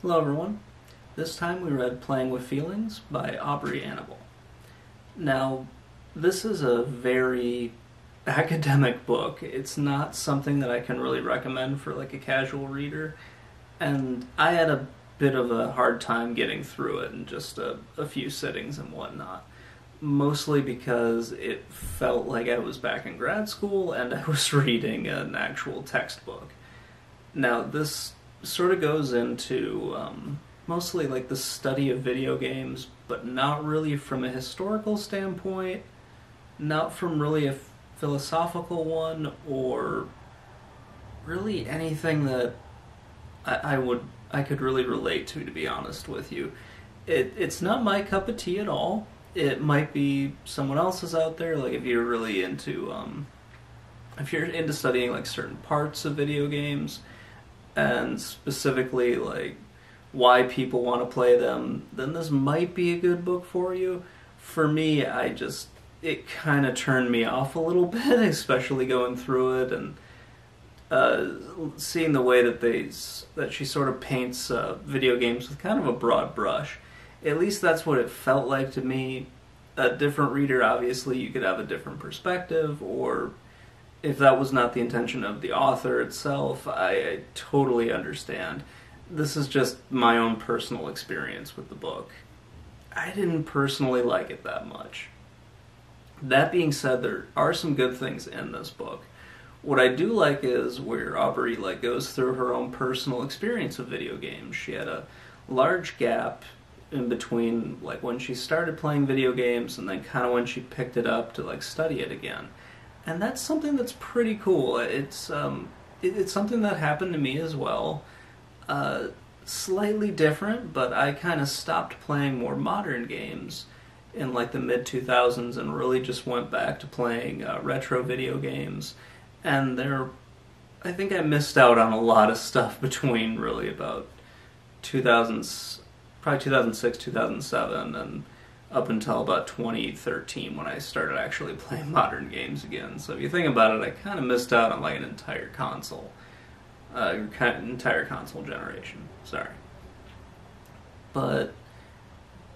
Hello everyone. This time we read Playing with Feelings by Aubrey Anable. Now, this is a very academic book. It's not something that I can really recommend for like a casual reader, and I had a bit of a hard time getting through it in just a few sittings and whatnot. Mostly because it felt like I was back in grad school and I was reading an actual textbook. Now, this sort of goes into mostly like the study of video games, but not really from a historical standpoint, not from really a philosophical one, or really anything that I could really relate to be honest with you. It's not my cup of tea at all. It might be someone else's out there, like if you're really into studying like certain parts of video games, and specifically like why people want to play them, then this might be a good book for you. For me, it kind of turned me off a little bit, especially going through it and seeing the way that she sort of paints video games with kind of a broad brush. At least that's what it felt like to me. A different reader, obviously, you could have a different perspective, or if that was not the intention of the author itself, I totally understand. This is just my own personal experience with the book. I didn't personally like it that much. That being said, there are some good things in this book. What I do like is where Aubrey goes through her own personal experience of video games. She had a large gap in between when she started playing video games and then kind of when she picked it up to study it again. And that's something that's pretty cool. It's something that happened to me as well. Slightly different, but I kind of stopped playing more modern games in the mid-2000s and really just went back to playing retro video games. And I think I missed out on a lot of stuff between really about 2006, 2007, and up until about 2013 when I started actually playing modern games again. So if you think about it, I kind of missed out on an entire console generation. Sorry. But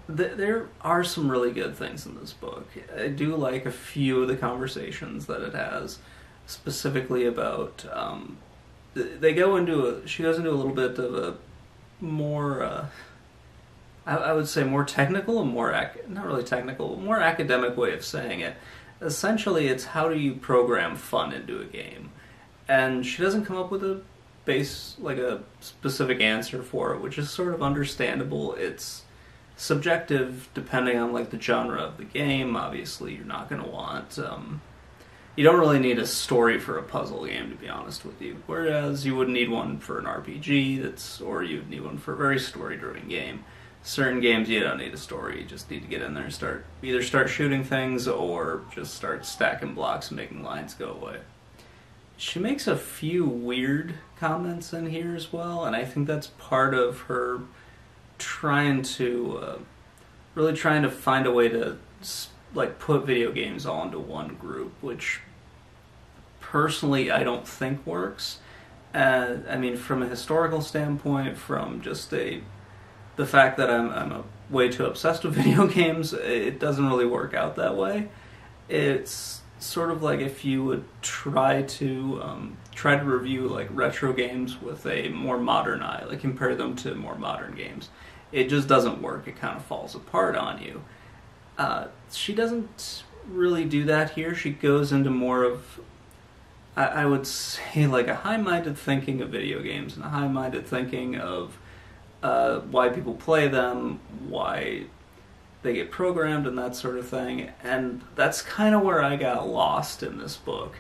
there are some really good things in this book. I do like a few of the conversations that it has, specifically about she goes into a little bit of a more I would say more technical and not really technical, but more academic way of saying it. Essentially, it's how do you program fun into a game, and she doesn't come up with a specific answer for it, which is sort of understandable. It's subjective depending on the genre of the game. Obviously, you're not going to want you don't really need a story for a puzzle game, to be honest with you. Whereas you would need one for an RPG, or you'd need one for a very story-driven game. Certain games you don't need a story, you just need to get in there and start shooting things or just start stacking blocks and making lines go away. She makes a few weird comments in here as well, and I think that's part of her trying to find a way to put video games all into one group, which personally I don't think works. I mean, from a historical standpoint, from just the fact that I'm way too obsessed with video games, it doesn't really work out that way. It's sort of like if you would try to review retro games with a more modern eye, compare them to more modern games. It just doesn't work. It kind of falls apart on you. She doesn't really do that here. She goes into more of, I would say, a high-minded thinking of video games and a high-minded thinking of why people play them, why they get programmed, and that sort of thing. And that's kind of where I got lost in this book.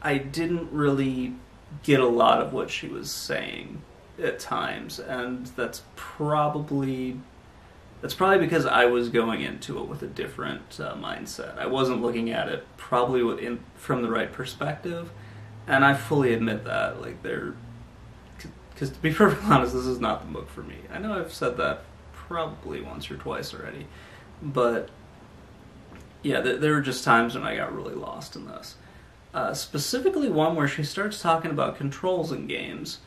I didn't really get a lot of what she was saying at times, and that's probably because I was going into it with a different mindset. I wasn't looking at it probably from the right perspective, and I fully admit that. Because to be perfectly honest, this is not the book for me. I know I've said that probably once or twice already, but yeah, there were just times when I got really lost in this. Specifically one where she starts talking about controls in games,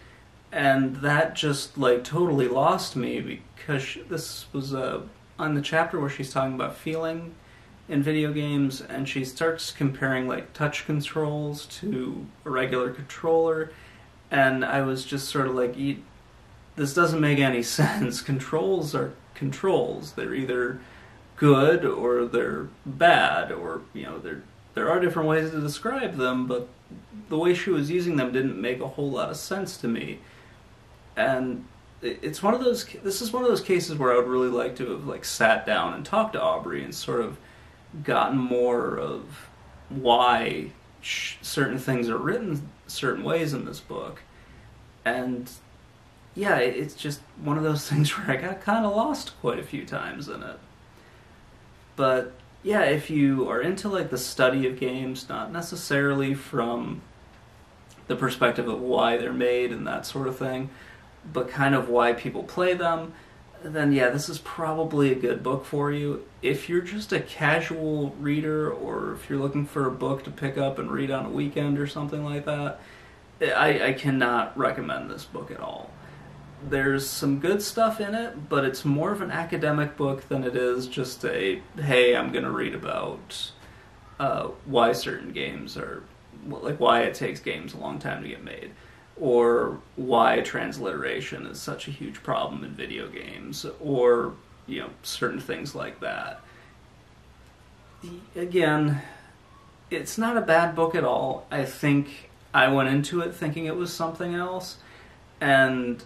And that just like totally lost me because this was on the chapter where she's talking about feeling in video games, and she starts comparing like touch controls to a regular controller, and I was just sort of like, this doesn't make any sense. Controls are controls. They're either good or they're bad, or there are different ways to describe them, but the way she was using them didn't make a whole lot of sense to me. And it's one of those. This is one of those cases where I would really like to have like sat down and talked to Aubrey and sort of gotten more of why certain things are written certain ways in this book. And yeah, it's just one of those things where I got kind of lost quite a few times in it. But yeah, if you are into like the study of games, not necessarily from the perspective of why they're made and that sort of thing, but kind of why people play them, then yeah, this is probably a good book for you. If you're just a casual reader, or if you're looking for a book to pick up and read on a weekend or something like that, I cannot recommend this book at all. There's some good stuff in it, but it's more of an academic book than it is just a, hey, I'm going to read about why certain games are, like why it takes games a long time to get made, or why transliteration is such a huge problem in video games, or certain things like that. Again, it's not a bad book at all. I think I went into it thinking it was something else, and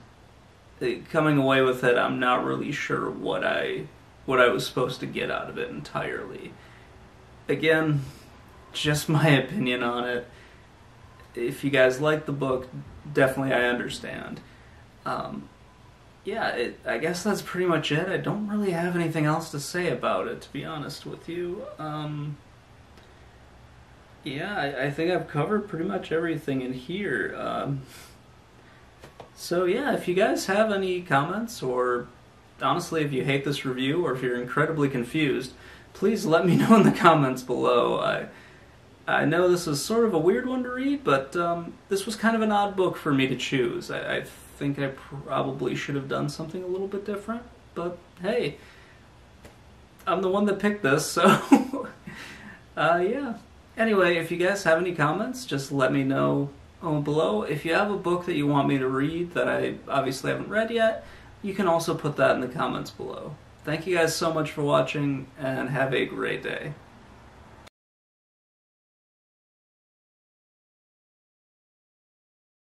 coming away with it, I'm not really sure what I was supposed to get out of it entirely. Again, just my opinion on it. If you guys like the book, definitely I understand. I guess that's pretty much it. I don't really have anything else to say about it, to be honest with you. I think I've covered pretty much everything in here. So yeah, if you guys have any comments, or honestly if you hate this review, or if you're incredibly confused, please let me know in the comments below. I know this is sort of a weird one to read, but this was kind of an odd book for me to choose. I think I probably should have done something a little bit different, but hey, I'm the one that picked this, so yeah. Anyway, if you guys have any comments, just let me know below. If you have a book that you want me to read that I obviously haven't read yet, you can also put that in the comments below. Thank you guys so much for watching, and have a great day.